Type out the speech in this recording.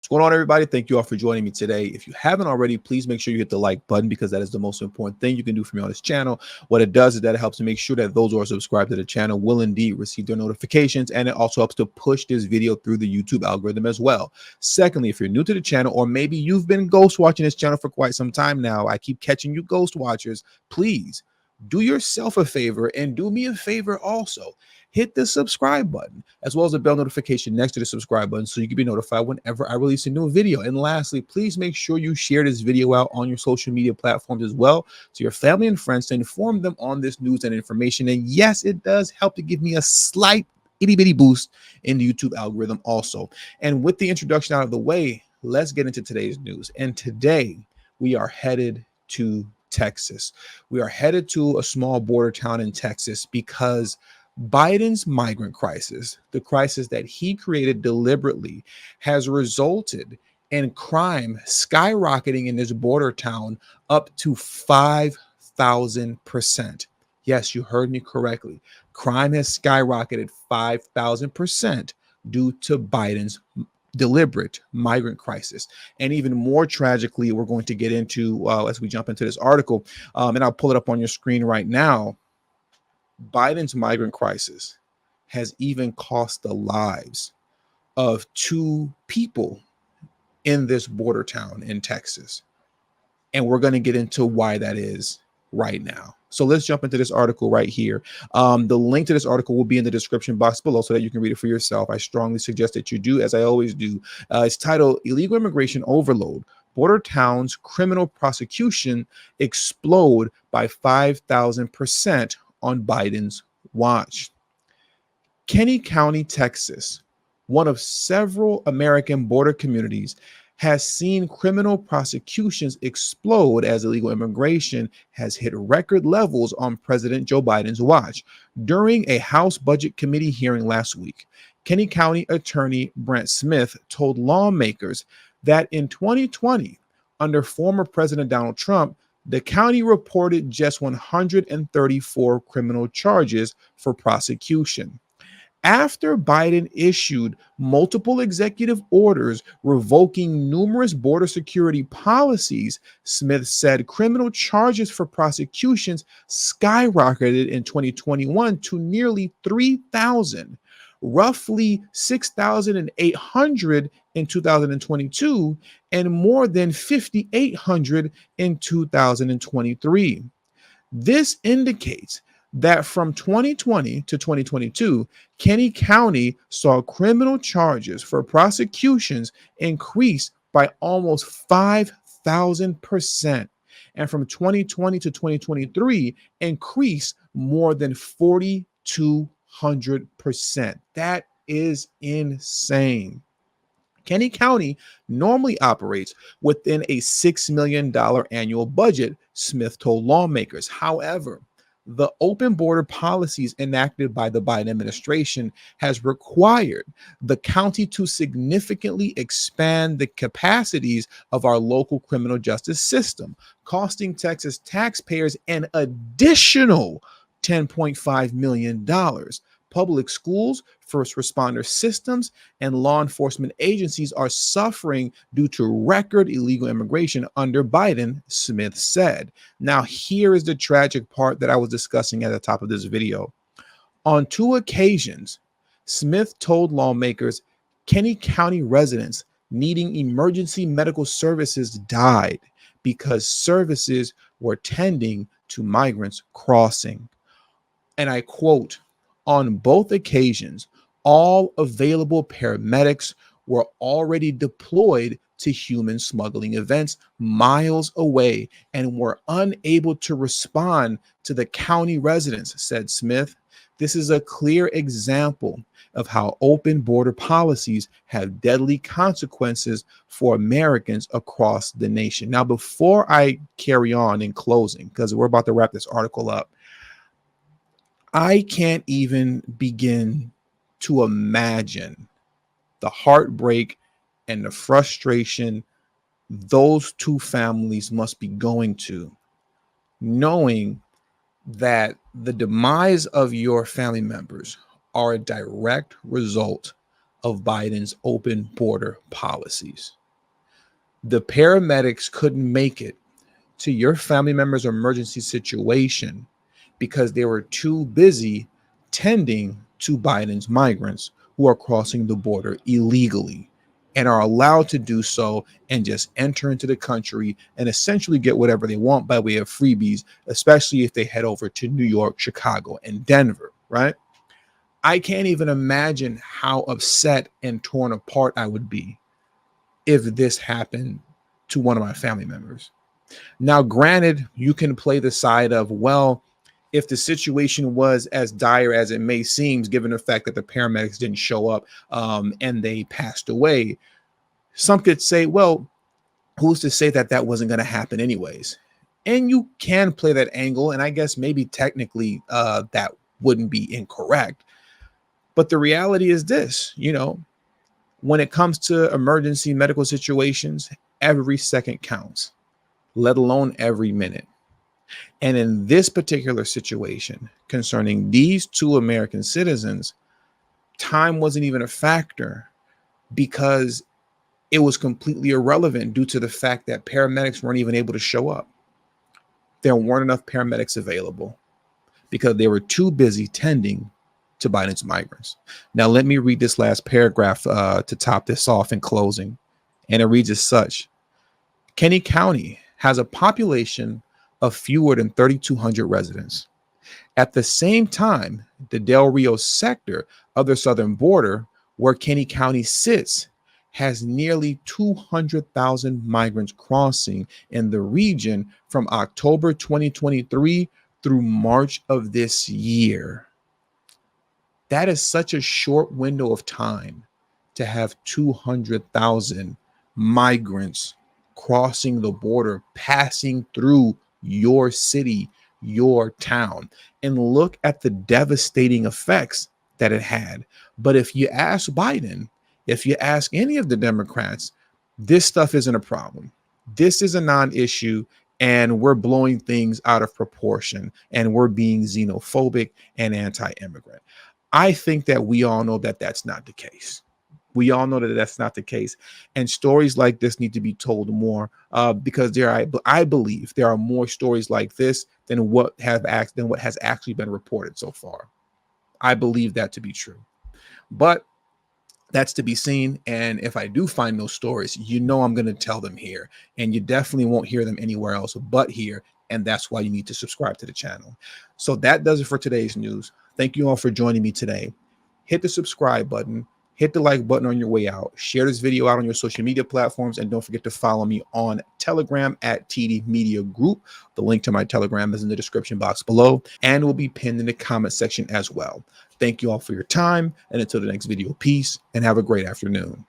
What's going on, everybody? Thank you all for joining me today. If you haven't already, please make sure you hit the like button because that is the most important thing you can do for me on this channel. What it does is that it helps to make sure that those who are subscribed to the channel will indeed receive their notifications, and it also helps to push this video through the YouTube algorithm as well. Secondly, if you're new to the channel, or maybe you've been ghost watching this channel for quite some time now, I keep catching you ghost watchers, please do yourself a favor and do me a favor also. Hit the subscribe button as well as the bell notification next to the subscribe button so you can be notified whenever I release a new video. And lastly, please make sure you share this video out on your social media platforms as well to your family and friends to inform them on this news and information. And yes, it does help to give me a slight itty bitty boost in the YouTube algorithm also. And with the introduction out of the way, let's get into today's news. And today we are headed to Texas. We are headed to a small border town in Texas because Biden's migrant crisis, the crisis that he created deliberately, has resulted in crime skyrocketing in this border town up to 5,000%. Yes, you heard me correctly. Crime has skyrocketed 5,000% due to Biden's deliberate migrant crisis. And even more tragically, we're going to get into as we jump into this article, and I'll pull it up on your screen right now. Biden's migrant crisis has even cost the lives of two people in this border town in Texas. And we're going to get into why that is right now. So let's jump into this article right here. The link to this article will be in the description box below so that you can read it for yourself. I strongly suggest that you do, as I always do. It's titled Illegal Immigration Overload. Border Towns Criminal Prosecution Explode by 5,000% on Biden's watch. Kinney County, Texas, one of several American border communities, has seen criminal prosecutions explode as illegal immigration has hit record levels on President Joe Biden's watch. During a House Budget Committee hearing last week, Kinney County Attorney Brent Smith told lawmakers that in 2020, under former President Donald Trump, the county reported just 134 criminal charges for prosecution. After Biden issued multiple executive orders revoking numerous border security policies, Smith said criminal charges for prosecutions skyrocketed in 2021 to nearly 3,000, roughly 6,800 in 2022, and more than 5,800 in 2023. This indicates that from 2020 to 2022, Kinney County saw criminal charges for prosecutions increase by almost 5,000%. And from 2020 to 2023, increase more than 4,200%. That is insane. Kinney County normally operates within a $6 million annual budget, Smith told lawmakers. However, the open border policies enacted by the Biden administration has required the county to significantly expand the capacities of our local criminal justice system, costing Texas taxpayers an additional $10.5 million. Public schools, first responder systems, and law enforcement agencies are suffering due to record illegal immigration under Biden, Smith said. Now, here is the tragic part that I was discussing at the top of this video. On 2 occasions, Smith told lawmakers Kinney County residents needing emergency medical services died because services were tending to migrants crossing. And I quote, on both occasions, all available paramedics were already deployed to human smuggling events miles away and were unable to respond to the county residents, said Smith. This is a clear example of how open border policies have deadly consequences for Americans across the nation. Now, before I carry on in closing, because we're about to wrap this article up, I can't even begin to imagine the heartbreak and the frustration those two families must be going to, knowing that the demise of your family members are a direct result of Biden's open border policies. The paramedics couldn't make it to your family member's emergency situation because they were too busy tending to Biden's migrants who are crossing the border illegally and are allowed to do so and just enter into the country and essentially get whatever they want by way of freebies, especially if they head over to New York, Chicago, and Denver, right? I can't even imagine how upset and torn apart I would be if this happened to one of my family members. Now, granted, you can play the side of, well, if the situation was as dire as it may seem, given the fact that the paramedics didn't show up and they passed away, some could say, well, who's to say that that wasn't going to happen anyways? And you can play that angle, and I guess maybe technically that wouldn't be incorrect. But the reality is this, when it comes to emergency medical situations, every second counts, let alone every minute. And in this particular situation concerning these two American citizens, time wasn't even a factor because it was completely irrelevant due to the fact that paramedics weren't even able to show up. There weren't enough paramedics available because they were too busy tending to Biden's migrants. Now, let me read this last paragraph to top this off in closing. And it reads as such. Kinney County has a population of fewer than 3,200 residents. At the same time, the Del Rio sector of the southern border, where Kinney County sits, has nearly 200,000 migrants crossing in the region from October 2023 through March of this year. That is such a short window of time to have 200,000 migrants crossing the border, passing through your city, your town, and look at the devastating effects that it had. But if you ask Biden, if you ask any of the Democrats, this stuff isn't a problem. This is a non-issue, and we're blowing things out of proportion, and we're being xenophobic and anti-immigrant. I think that we all know that that's not the case. We all know that that's not the case. And stories like this need to be told more because I believe there are more stories like this than what has actually been reported so far. I believe that to be true. But that's to be seen. And if I do find those stories, I'm going to tell them here. And you definitely won't hear them anywhere else but here. And that's why you need to subscribe to the channel. So that does it for today's news. Thank you all for joining me today. Hit the subscribe button. Hit the like button on your way out. Share this video out on your social media platforms. And don't forget to follow me on Telegram at TD Media Group. The link to my Telegram is in the description box below and will be pinned in the comment section as well. Thank you all for your time. And until the next video, peace and have a great afternoon.